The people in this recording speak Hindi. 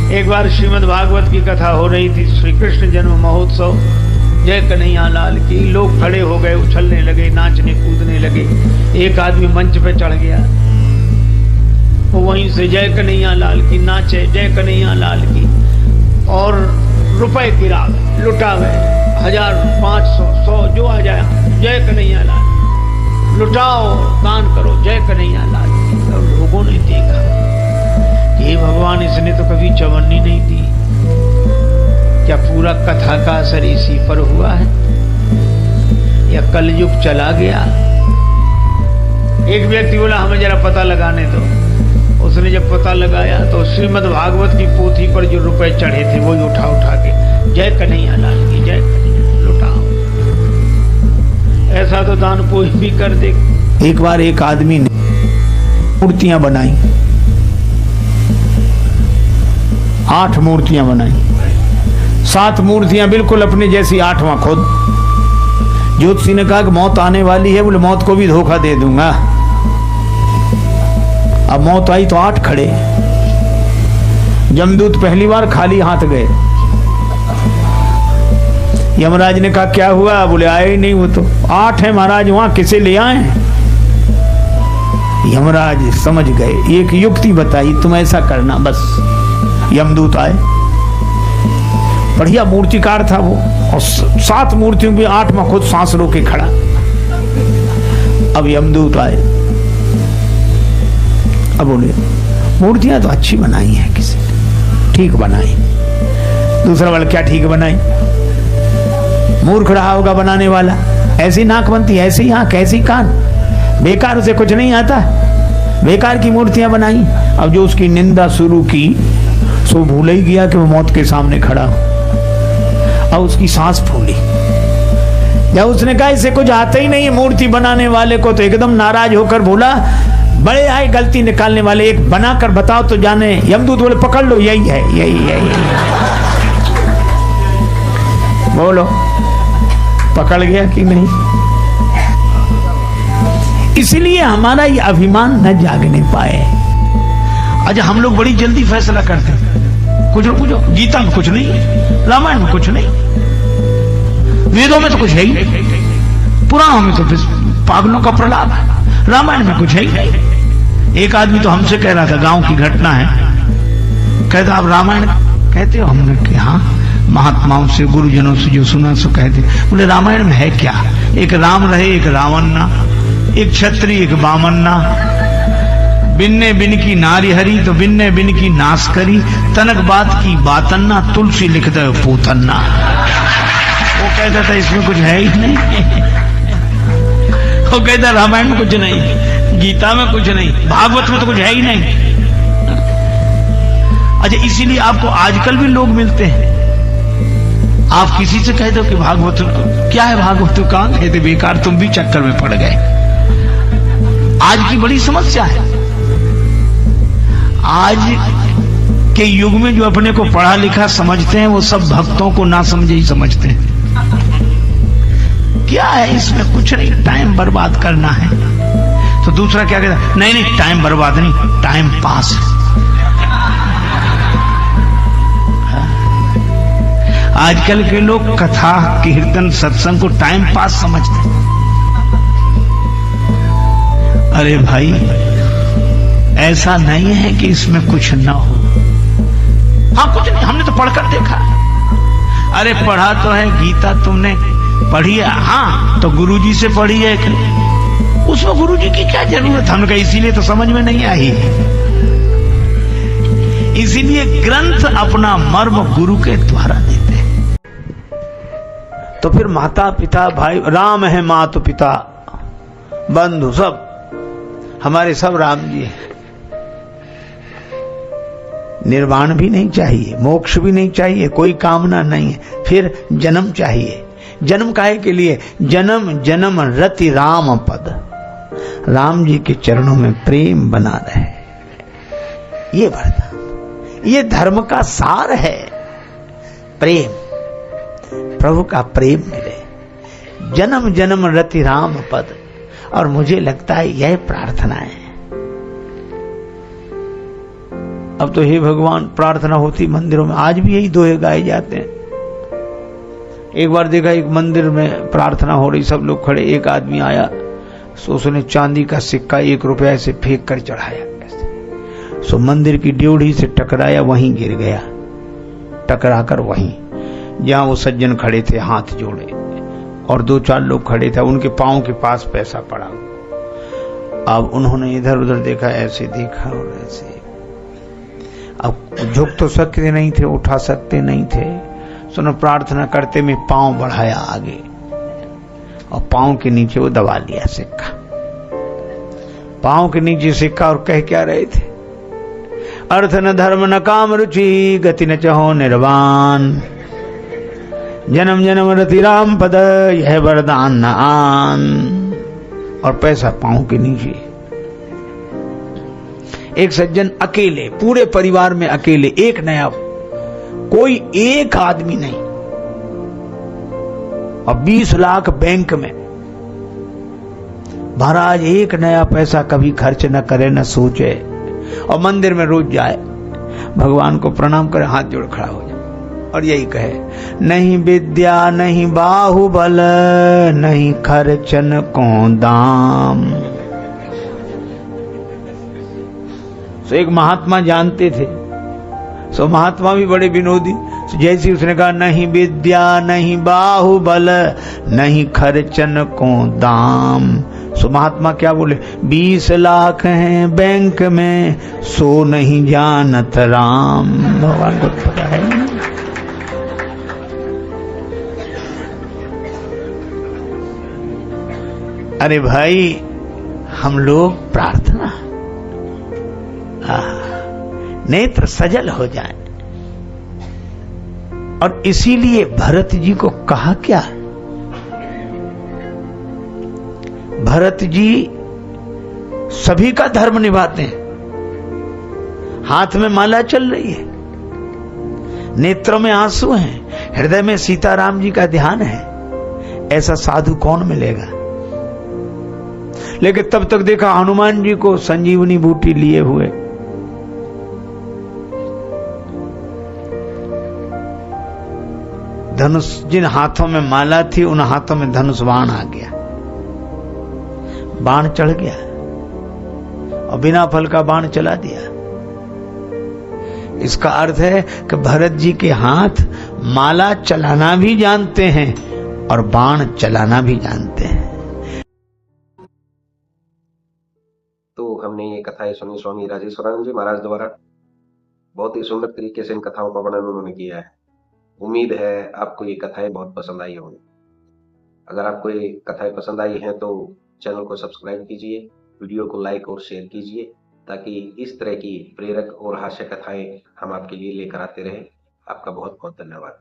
एक बार श्रीमद् भागवत की कथा हो रही थी, श्री कृष्ण जन्म महोत्सव, जय कन्हैया लाल की। लोग खड़े हो गए, उछलने लगे, नाचने कूदने लगे। एक आदमी मंच पे चढ़ गया, वो वहीं से जय कन्हैया लाल की नाचे, जय कन्हैया लाल की, और रुपए गिरावे, लुटावे, 1000, 500, 100 जो आ जाए, जय कन्हैया लाल, लुटाओ, दान करो, जय कन्हैया लाल की। और लोगों ने देखा, हे भगवान, इसने तो कभी चवन्नी नहीं दी, क्या पूरा कथा का असर इसी पर हुआ है या कलयुग चला गया? एक व्यक्ति बोला हमें जरा पता लगाने दो। उसने जब पता लगाया तो श्रीमद् भागवत की पोथी पर जो रुपए चढ़े थे वो उठा उठा के जय कन्हैया लाल की, जय कन्हैया, लुटाओ। ऐसा तो दान कोई भी कर दे। एक बार एक आदमी ने मूर्तियां बनाई, 8 मूर्तियां बनाई, 7 मूर्तियां बिल्कुल अपने जैसी, 8वां खुद। ज्योतिषी ने कहा कि मौत आने वाली है, बोले मौत को भी धोखा दे दूंगा। अब मौत आई तो 8 खड़े। जमदूत पहली बार खाली हाथ गए। यमराज ने कहा क्या हुआ? बोले आए ही नहीं, वो तो 8 है महाराज, वहां किसे ले आए? यमराज समझ गए, एक युक्ति बताई, तुम ऐसा करना बस। यमदूत आए, बढ़िया मूर्तिकार था वो, और 7 मूर्तियों में 8वां खुद सांस रोके खड़ा। अब यमदूत आए, अब बोले मूर्तियां तो अच्छी बनाई हैं, किसी ठीक बनाई। दूसरा वाला क्या ठीक बनाई? मूर्ख रहा होगा बनाने वाला, ऐसी नाक बनती, ऐसी आंख, ऐसी कान, बेकार, उसे कुछ नहीं आता, बेकार की मूर्तियां बनाई। अब जो उसकी निंदा शुरू की सो भूल ही गया कि वो मौत के सामने खड़ा हो। अब उसकी सांस फूली। जब उसने कहा इसे कुछ आता ही नहीं है मूर्ति बनाने वाले को, तो एकदम नाराज होकर बोला, बड़े आए गलती निकालने वाले, एक बनाकर बताओ तो जाने। यमदूत बोले पकड़ लो, यही है, यही। बोलो पकड़ गया कि नहीं? इसलिए हमारा ये अभिमान न जागने पाए। अच्छा, हम लोग बड़ी जल्दी फैसला करते हैं, कुछ गीता में कुछ नहीं, रामायण में कुछ नहीं, वेदों में तो कुछ है ही नहीं, पुराणों में तो पागलों का प्रलाप है, रामायण में कुछ है ही नहीं। एक आदमी तो हमसे कह रहा था, गांव की घटना है, कहता आप रामायण कहते हो? हमने कहा हाँ, महात्माओं से, गुरुजनों से जो सुना सो कहते। बोले रामायण में है क्या? एक राम रहे, एक रावण ना, एक क्षत्रिय, एक बामन ना, बिन्ने बिन की नारी हरी, तो बिन्ने बिन की नाश करी, तनक बात की बातन्ना, तुलसी लिख दे पूतन्ना। वो कहता था इसमें कुछ है ही नहीं। वो कहता रामायण में कुछ नहीं, गीता में कुछ नहीं, भागवत में तो कुछ है ही नहीं। अच्छा, इसीलिए आपको आजकल भी लोग मिलते हैं, आप किसी से कह दो कि भागवत क्या है, भागवत कहां गए थे, बेकार, तुम भी चक्कर में पड़ गए। आज की बड़ी समस्या है। आज के युग में जो अपने को पढ़ा लिखा समझते हैं, वो सब भक्तों को ना समझे ही समझते हैं। क्या है इसमें? कुछ नहीं, टाइम बर्बाद करना है। तो दूसरा क्या कहता है? नहीं, टाइम बर्बाद नहीं, टाइम पास। आजकल के लोग कथा, कीर्तन, सत्संग को टाइम पास समझते हैं। अरे भाई, ऐसा नहीं है कि इसमें कुछ ना हो। हाँ, कुछ नहीं, हमने तो पढ़कर देखा। अरे पढ़ा तो है, गीता तुमने पढ़ी है, हाँ, तो गुरुजी से पढ़ी है, उसमें गुरुजी की क्या जरूरत? हमने कहा इसीलिए तो समझ में नहीं आई। इसीलिए ग्रंथ अपना मर्म गुरु के द्वारा देते हैं। तो फिर माता पिता भाई, राम है, माता पिता बंधु सब हमारे, सब राम जी हैं। निर्वाण भी नहीं चाहिए, मोक्ष भी नहीं चाहिए, कोई कामना नहीं है, फिर जन्म चाहिए। जन्म काहे के लिए? जन्म जन्म रति राम पद, राम जी के चरणों में प्रेम बना रहे, ये वरदान, ये धर्म का सार है। प्रेम, प्रभु का प्रेम मिले, जन्म जन्म रति राम पद। और मुझे लगता है यह प्रार्थना है। अब तो हे भगवान प्रार्थना होती मंदिरों में, आज भी यही दोहे गाए जाते हैं। एक बार देखा एक मंदिर में प्रार्थना हो रही, सब लोग खड़े, एक आदमी आया, सो उसने चांदी का सिक्का 1 रुपया ऐसे फेंक कर चढ़ाया, सो मंदिर की ड्योढ़ी से टकराया, वहीं गिर गया, टकराकर वहीं जहां वो सज्जन खड़े थे हाथ जोड़े और 2-4 लोग खड़े थे, उनके पांव के पास पैसा पड़ा। अब उन्होंने इधर उधर देखा, ऐसे देखा और ऐसे, अब झुक तो सकते नहीं थे, उठा सकते नहीं थे, सुनो प्रार्थना करते में पांव बढ़ाया आगे और पांव के नीचे वो दबा लिया सिक्का, पांव के नीचे सिक्का, और कह क्या रहे थे, अर्थ न धर्म न काम रुचि, गति न चहो निर्वाण, जन्म जन्म रति राम पद, यह वरदान न आन। और पैसा पांव के नीचे। एक सज्जन अकेले, पूरे परिवार में अकेले, एक नया, कोई एक आदमी नहीं, और 20 लाख बैंक में। महाराज एक नया पैसा कभी खर्च न करे, न सोचे, और मंदिर में रोज जाए, भगवान को प्रणाम करे, हाथ जोड़ खड़ा हो जाए और यही कहे, नहीं विद्या नहीं बाहुबल, नहीं खर्चन को दाम। सो एक महात्मा जानते थे, सो महात्मा भी बड़े विनोदी, जैसे उसने कहा नहीं विद्या नहीं बाहुबल, नहीं खर्चन को दाम, सो महात्मा क्या बोले, 20 लाख हैं बैंक में, सो नहीं जानत राम। भगवान को पता है। अरे भाई हम लोग प्रार्थना, नेत्र सजल हो जाए, और इसीलिए भरत जी को कहा क्या, भरत जी सभी का धर्म निभाते हैं, हाथ में माला चल रही है, नेत्रों में आंसू हैं, हृदय में सीताराम जी का ध्यान है, ऐसा साधु कौन मिलेगा। लेकिन तब तक देखा हनुमान जी को संजीवनी बूटी लिए हुए, धनुष, जिन हाथों में माला थी उन हाथों में धनुष बाण आ गया, बाण चढ़ गया और बिना फल का बाण चला दिया। इसका अर्थ है कि भरत जी के हाथ माला चलाना भी जानते हैं और बाण चलाना भी जानते हैं। तो हमने ये कथाएं सुनी स्वामी राजेश्वरानंद जी महाराज द्वारा। बहुत ही सुंदर तरीके से इन कथाओं का वर्णन उन्होंने किया है। उम्मीद है आपको ये कथाएं बहुत पसंद आई होंगी। अगर आपको ये कथाएं पसंद आई हैं तो चैनल को सब्सक्राइब कीजिए, वीडियो को लाइक और शेयर कीजिए, ताकि इस तरह की प्रेरक और हास्य कथाएं हम आपके लिए लेकर आते रहें। आपका बहुत बहुत धन्यवाद।